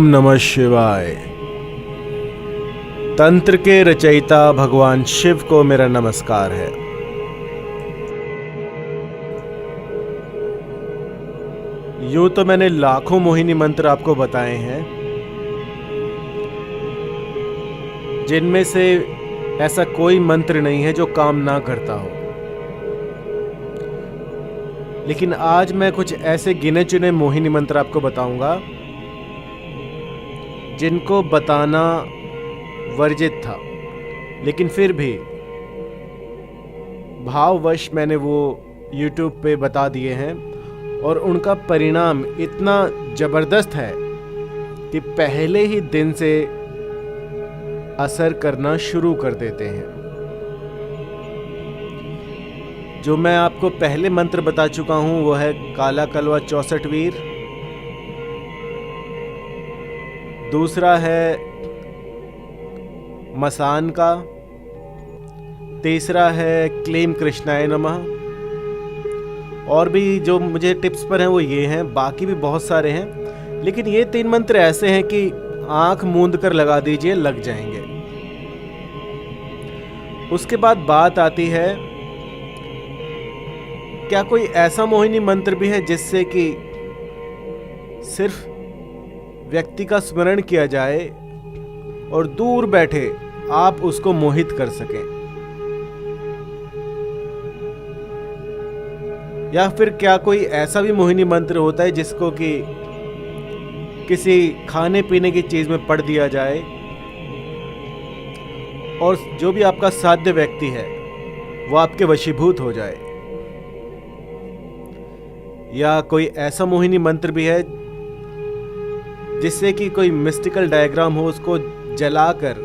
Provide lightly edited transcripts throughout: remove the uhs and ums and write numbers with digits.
नमः शिवाय। तंत्र के रचयिता भगवान शिव को मेरा नमस्कार है। यूं तो मैंने लाखों मोहिनी मंत्र आपको बताए हैं, जिनमें से ऐसा कोई मंत्र नहीं है जो काम ना करता हो। लेकिन आज मैं कुछ ऐसे गिने चुने मोहिनी मंत्र आपको बताऊंगा जिनको बताना वर्जित था, लेकिन फिर भी भाववश मैंने वो YouTube पे बता दिए हैं और उनका परिणाम इतना ज़बरदस्त है कि पहले ही दिन से असर करना शुरू कर देते हैं। जो मैं आपको पहले मंत्र बता चुका हूं वो है काला कलवा 64 वीर। दूसरा है मसान का। तीसरा है क्लीम कृष्णाय नमः। और भी जो मुझे टिप्स पर हैं वो ये हैं, बाकी भी बहुत सारे हैं, लेकिन ये 3 मंत्र ऐसे हैं कि आंख मूंद कर लगा दीजिए, लग जाएंगे। उसके बाद बात आती है, क्या कोई ऐसा मोहिनी मंत्र भी है जिससे कि सिर्फ व्यक्ति का स्मरण किया जाए और दूर बैठे आप उसको मोहित कर सकें? या फिर क्या कोई ऐसा भी मोहिनी मंत्र होता है जिसको कि किसी खाने पीने की चीज में पढ़ दिया जाए और जो भी आपका साध्य व्यक्ति है वो आपके वशीभूत हो जाए? या कोई ऐसा मोहिनी मंत्र भी है जिससे कि कोई मिस्टिकल डायग्राम हो, उसको जलाकर,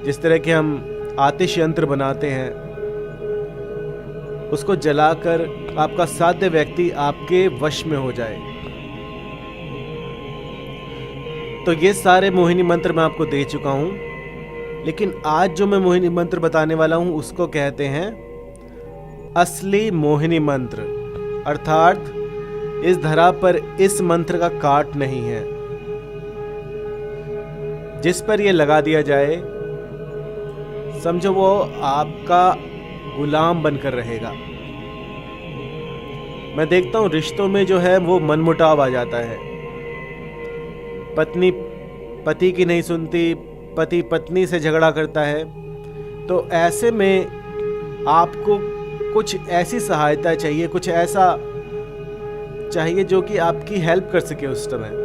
जिस तरह के हम आतिश यंत्र बनाते हैं, उसको जलाकर आपका साध्य व्यक्ति आपके वश में हो जाए? तो ये सारे मोहिनी मंत्र मैं आपको दे चुका हूं, लेकिन आज जो मैं मोहिनी मंत्र बताने वाला हूं उसको कहते हैं असली मोहिनी मंत्र। अर्थात इस धरा पर इस मंत्र का काट नहीं है। जिस पर यह लगा दिया जाए, समझो वो आपका गुलाम बनकर रहेगा। मैं देखता हूं रिश्तों में जो है वो मनमुटाव आ जाता है। पत्नी पति की नहीं सुनती, पति पत्नी से झगड़ा करता है। तो ऐसे में आपको कुछ ऐसी सहायता चाहिए, कुछ ऐसा चाहिए जो कि आपकी हेल्प कर सके उस समय।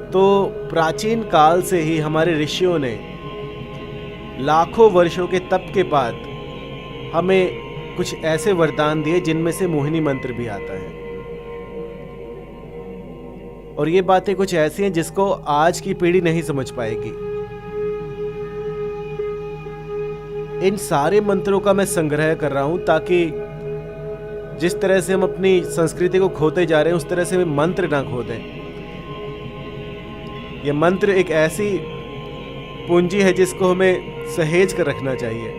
तो प्राचीन काल से ही हमारे ऋषियों ने लाखों वर्षों के तप के बाद हमें कुछ ऐसे वरदान दिए जिनमें से मोहिनी मंत्र भी आता है। और ये बातें कुछ ऐसी हैं जिसको आज की पीढ़ी नहीं समझ पाएगी। इन सारे मंत्रों का मैं संग्रह कर रहा हूं ताकि जिस तरह से हम अपनी संस्कृति को खोते जा रहे हैं उस तरह से मंत्र ना खो दें। ये मंत्र एक ऐसी पूंजी है जिसको हमें सहेज कर रखना चाहिए।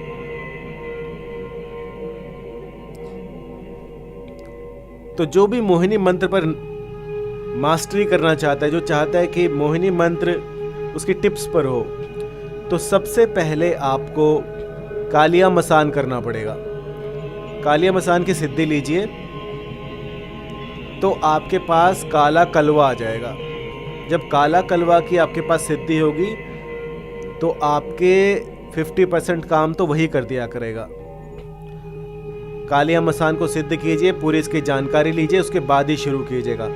तो जो भी मोहिनी मंत्र पर मास्टरी करना चाहता है, जो चाहता है कि मोहिनी मंत्र उसकी टिप्स पर हो, तो सबसे पहले आपको कालिया मसान करना पड़ेगा। कालिया मसान की सिद्धि लीजिए तो आपके पास काला कलवा आ जाएगा। जब काला कलवा की आपके पास सिद्धि होगी तो आपके 50% काम तो वही कर दिया करेगा। कालिया मसान को सिद्ध कीजिए, पूरी इसकी जानकारी लीजिए, उसके बाद ही शुरू कीजिएगा।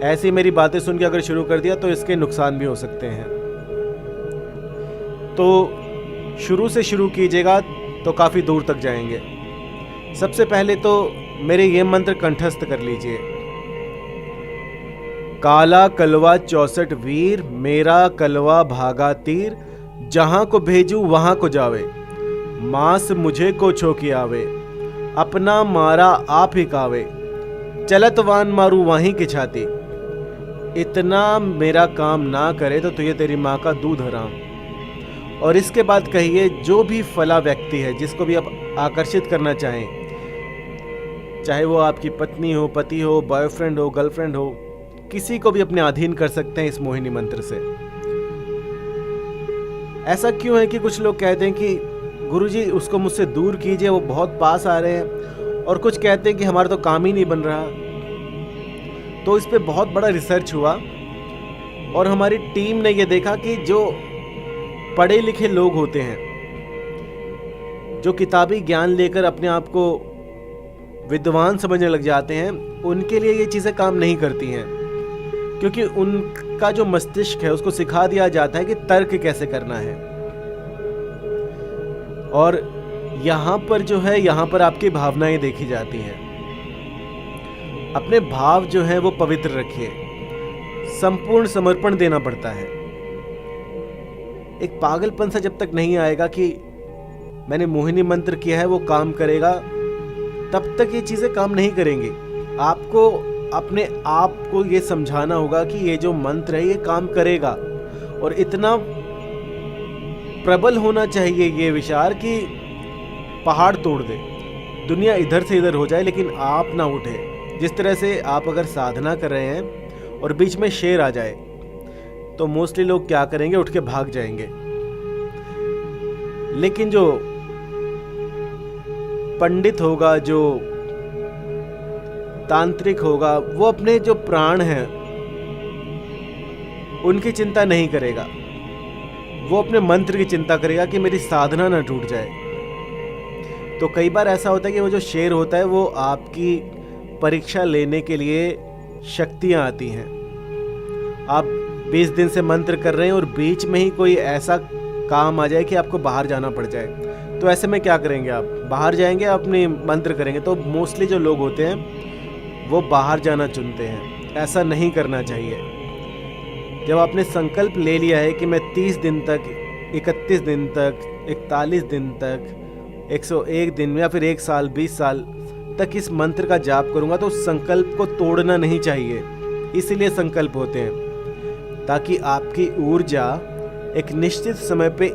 ऐसी मेरी बातें सुन के अगर शुरू कर दिया तो इसके नुकसान भी हो सकते हैं। तो शुरू से शुरू कीजिएगा तो काफ़ी दूर तक जाएंगे। सबसे पहले तो मेरे ये मंत्र कंठस्थ कर लीजिए। काला कलवा 64 वीर, मेरा कलवा भागा तीर, जहां को भेजू वहां को जावे, मांस मुझे को छोकी आवे, अपना मारा आप ही कावे, चलत वान मारू वहीं की छाती, इतना मेरा काम ना करे तो तुझे तेरी माँ का दूध हराम। और इसके बाद कहिए, जो भी फला व्यक्ति है जिसको भी आप आकर्षित करना चाहें, चाहे वो आपकी पत्नी हो, पति हो, बॉयफ्रेंड हो, गर्लफ्रेंड हो, किसी को भी अपने अधीन कर सकते हैं इस मोहिनी मंत्र से। ऐसा क्यों है कि कुछ लोग कहते हैं कि गुरुजी उसको मुझसे दूर कीजिए, वो बहुत पास आ रहे हैं, और कुछ कहते हैं कि हमारा तो काम ही नहीं बन रहा। तो इस पे बहुत बड़ा रिसर्च हुआ और हमारी टीम ने ये देखा कि जो पढ़े लिखे लोग होते हैं, जो किताबी ज्ञान लेकर अपने आप को विद्वान समझने लग जाते हैं, उनके लिए ये चीज़ें काम नहीं करती हैं, क्योंकि उनका जो मस्तिष्क है उसको सिखा दिया जाता है कि तर्क कैसे करना है। और यहाँ पर जो है, यहाँ पर आपकी भावनाएं देखी जाती हैं। अपने भाव जो है वो पवित्र रखिए, संपूर्ण समर्पण देना पड़ता है। एक पागलपन सा जब तक नहीं आएगा कि मैंने मोहिनी मंत्र किया है वो काम करेगा, तब तक ये चीज़ें काम नहीं करेंगी। आपको अपने आप को ये समझाना होगा कि ये जो मंत्र है ये काम करेगा, और इतना प्रबल होना चाहिए ये विचार कि पहाड़ तोड़ दे, दुनिया इधर से इधर हो जाए लेकिन आप ना उठे। जिस तरह से आप अगर साधना कर रहे हैं और बीच में शेर आ जाए तो मोस्टली लोग क्या करेंगे, उठ के भाग जाएंगे। लेकिन जो पंडित होगा, जो तांत्रिक होगा, वो अपने जो प्राण हैं उनकी चिंता नहीं करेगा, वो अपने मंत्र की चिंता करेगा कि मेरी साधना ना टूट जाए। तो कई बार ऐसा होता है कि वो जो शेर होता है वो आपकी परीक्षा लेने के लिए शक्तियाँ आती हैं। आप 20 दिन से मंत्र कर रहे हैं और बीच में ही कोई ऐसा काम आ जाए कि आपको बाहर जाना पड़ जाए, तो ऐसे में क्या करेंगे? आप बाहर जाएंगे, अपने मंत्र करेंगे। तो मोस्टली जो लोग होते हैं वो बाहर जाना चुनते हैं। ऐसा नहीं करना चाहिए। जब आपने संकल्प ले लिया है कि मैं 30 दिन तक, 31 दिन तक, 41 दिन तक, 101 दिन या फिर 1 साल, 20 साल तक इस मंत्र का जाप करूंगा, तो उस संकल्प को तोड़ना नहीं चाहिए। इसीलिए संकल्प होते हैं, ताकि आपकी ऊर्जा एक निश्चित समय पे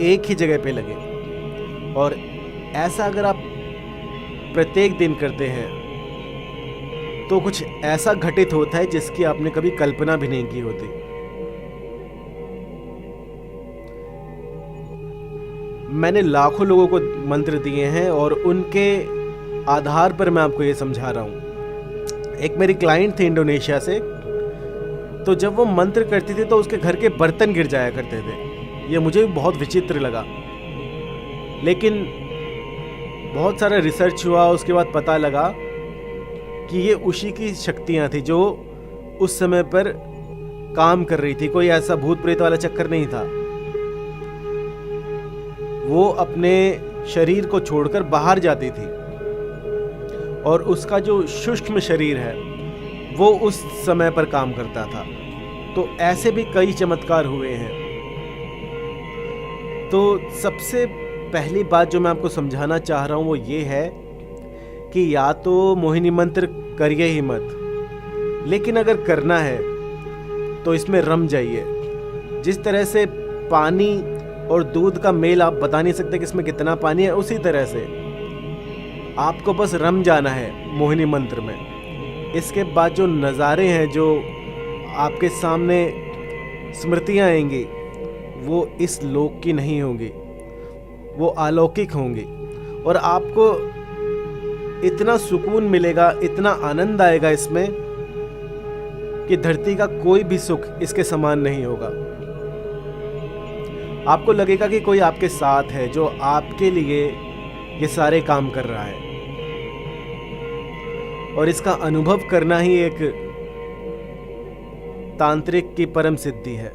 एक ही जगह पे लगे। और ऐसा अगर आप प्रत्येक दिन करते हैं तो कुछ ऐसा घटित होता है जिसकी आपने कभी कल्पना भी नहीं की होती। मैंने लाखों लोगों को मंत्र दिए हैं और उनके आधार पर मैं आपको ये समझा रहा हूँ। एक मेरी क्लाइंट थी इंडोनेशिया से, तो जब वो मंत्र करती थी तो उसके घर के बर्तन गिर जाया करते थे। ये मुझे भी बहुत विचित्र लगा, लेकिन बहुत सारा रिसर्च हुआ, उसके बाद पता लगा कि ये उसी की शक्तियाँ थी जो उस समय पर काम कर रही थी। कोई ऐसा भूत प्रेत वाला चक्कर नहीं था। वो अपने शरीर को छोड़कर बाहर जाती थी और उसका जो सूक्ष्म शरीर है वो उस समय पर काम करता था। तो ऐसे भी कई चमत्कार हुए हैं। तो सबसे पहली बात जो मैं आपको समझाना चाह रहा हूँ वो ये है कि या तो मोहिनी मंत्र करिए ही मत, लेकिन अगर करना है तो इसमें रम जाइए। जिस तरह से पानी और दूध का मेल आप बता नहीं सकते कि इसमें कितना पानी है, उसी तरह से आपको बस रम जाना है मोहिनी मंत्र में। इसके बाद जो नज़ारे हैं, जो आपके सामने स्मृतियाँ आएंगी, वो इस लोक की नहीं होंगी, वो अलौकिक होंगी। और आपको इतना सुकून मिलेगा, इतना आनंद आएगा इसमें कि धरती का कोई भी सुख इसके समान नहीं होगा। आपको लगेगा कि कोई आपके साथ है जो आपके लिए ये सारे काम कर रहा है, और इसका अनुभव करना ही एक तांत्रिक की परम सिद्धि है।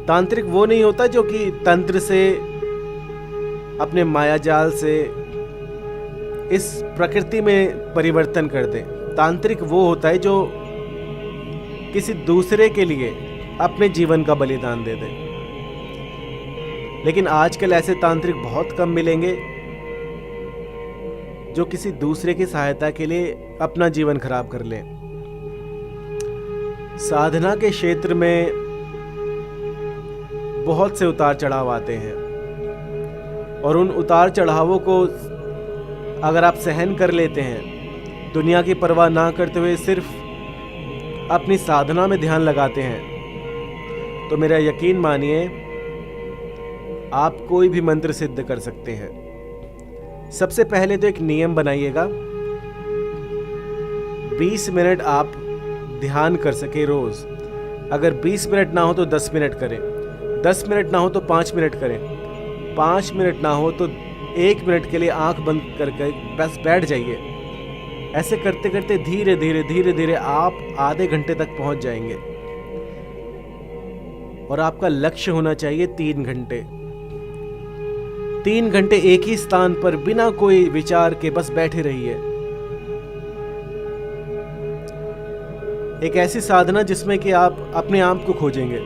तांत्रिक वो नहीं होता जो कि तंत्र से, अपने मायाजाल से इस प्रकृति में परिवर्तन कर दे। तांत्रिक वो होता है जो किसी दूसरे के लिए अपने जीवन का बलिदान दे दे। लेकिन आजकल ऐसे तांत्रिक बहुत कम मिलेंगे जो किसी दूसरे की सहायता के लिए अपना जीवन खराब कर लें। साधना के क्षेत्र में बहुत से उतार चढ़ाव आते हैं, और उन उतार चढ़ावों को अगर आप सहन कर लेते हैं, दुनिया की परवाह ना करते हुए सिर्फ अपनी साधना में ध्यान लगाते हैं, तो मेरा यकीन मानिए आप कोई भी मंत्र सिद्ध कर सकते हैं। सबसे पहले तो एक नियम बनाइएगा, 20 मिनट आप ध्यान कर सके रोज। अगर 20 मिनट ना हो तो 10 मिनट करें, 10 मिनट ना हो तो 5 मिनट करें, 5 मिनट ना हो तो 1 मिनट के लिए आंख बंद करके बस बैठ जाइए। ऐसे करते करते धीरे धीरे धीरे धीरे आप आधे घंटे तक पहुंच जाएंगे। और आपका लक्ष्य होना चाहिए 3 घंटे। 3 घंटे एक ही स्थान पर बिना कोई विचार के बस बैठे रहिए। एक ऐसी साधना जिसमें कि आप अपने आप को खोजेंगे।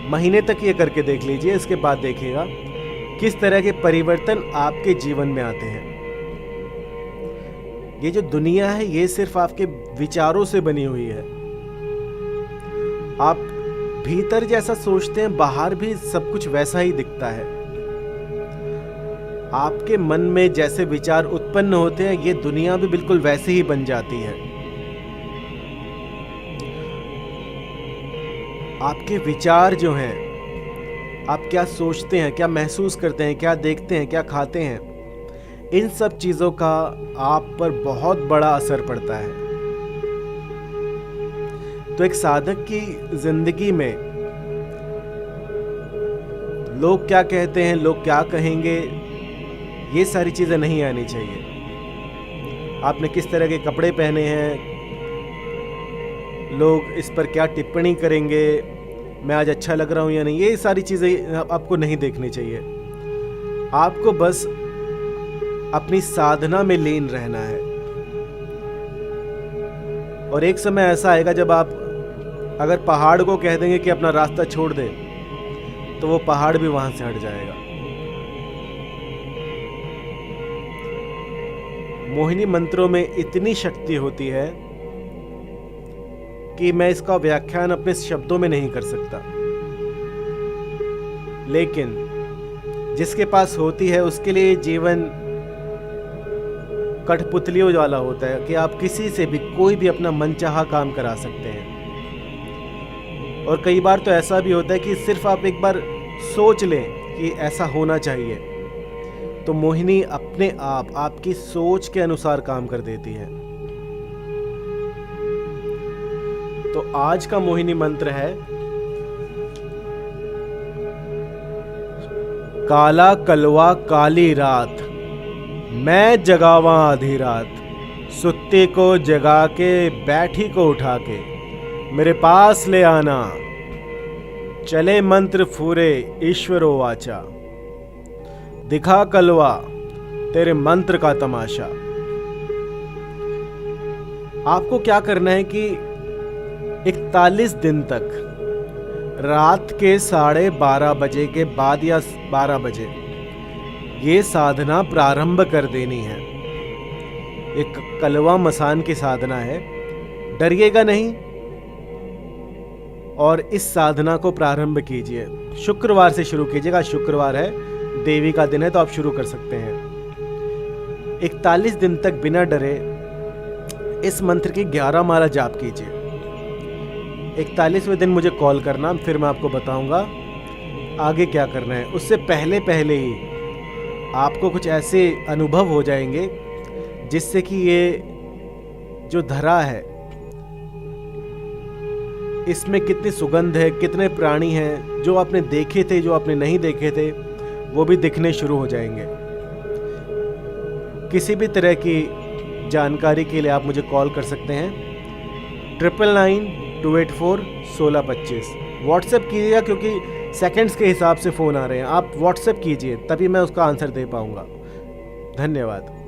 महीने तक ये करके देख लीजिए, इसके बाद देखिएगा किस तरह के परिवर्तन आपके जीवन में आते हैं। ये जो दुनिया है ये सिर्फ आपके विचारों से बनी हुई है। आप भीतर जैसा सोचते हैं बाहर भी सब कुछ वैसा ही दिखता है। आपके मन में जैसे विचार उत्पन्न होते हैं ये दुनिया भी बिल्कुल वैसे ही बन जाती है। आपके विचार जो हैं, आप क्या सोचते हैं, क्या महसूस करते हैं, क्या देखते हैं, क्या खाते हैं, इन सब चीजों का आप पर बहुत बड़ा असर पड़ता है। तो एक साधक की जिंदगी में लोग क्या कहते हैं, लोग क्या कहेंगे, ये सारी चीजें नहीं आनी चाहिए। आपने किस तरह के कपड़े पहने हैं, लोग इस पर क्या टिप्पणी करेंगे, मैं आज अच्छा लग रहा हूं या नहीं, ये सारी चीजें आपको नहीं देखनी चाहिए। आपको बस अपनी साधना में लीन रहना है। और एक समय ऐसा आएगा जब आप अगर पहाड़ को कह देंगे कि अपना रास्ता छोड़ दे तो वो पहाड़ भी वहां से हट जाएगा। मोहिनी मंत्रों में इतनी शक्ति होती है कि मैं इसका व्याख्यान अपने शब्दों में नहीं कर सकता, लेकिन जिसके पास होती है उसके लिए जीवन कठपुतलियों वाला होता है कि आप किसी से भी कोई भी अपना मनचाहा काम करा सकते हैं। और कई बार तो ऐसा भी होता है कि सिर्फ आप एक बार सोच लें कि ऐसा होना चाहिए तो मोहिनी अपने आप आपकी सोच के अनुसार काम कर देती है। तो आज का मोहिनी मंत्र है, काला कलवा काली रात, मैं जगावा आधी रात, सुत्ती को जगा के बैठी को उठा के मेरे पास ले आना, चले मंत्र फूरे ईश्वरो वाचा, दिखा कलवा तेरे मंत्र का तमाशा। आपको क्या करना है कि 41 दिन तक रात के 12:30 बजे के बाद या 12 बजे ये साधना प्रारंभ कर देनी है। एक कलवा मसान की साधना है, डरिएगा नहीं और इस साधना को प्रारंभ कीजिए। शुक्रवार से शुरू कीजिएगा, शुक्रवार है, देवी का दिन है तो आप शुरू कर सकते हैं। 41 दिन तक बिना डरे इस मंत्र की 11 माला जाप कीजिए। 41वें दिन मुझे कॉल करना, फिर मैं आपको बताऊंगा आगे क्या करना है। उससे पहले पहले ही आपको कुछ ऐसे अनुभव हो जाएंगे जिससे कि ये जो धरा है इसमें कितनी सुगंध है, कितने प्राणी हैं, जो आपने देखे थे, जो आपने नहीं देखे थे, वो भी दिखने शुरू हो जाएंगे। किसी भी तरह की जानकारी के लिए आप मुझे कॉल कर सकते हैं 9992841625। व्हाट्सएप कीजिएगा क्योंकि सेकंड्स के हिसाब से फ़ोन आ रहे हैं। आप व्हाट्सएप कीजिए तभी मैं उसका आंसर दे पाऊंगा। धन्यवाद।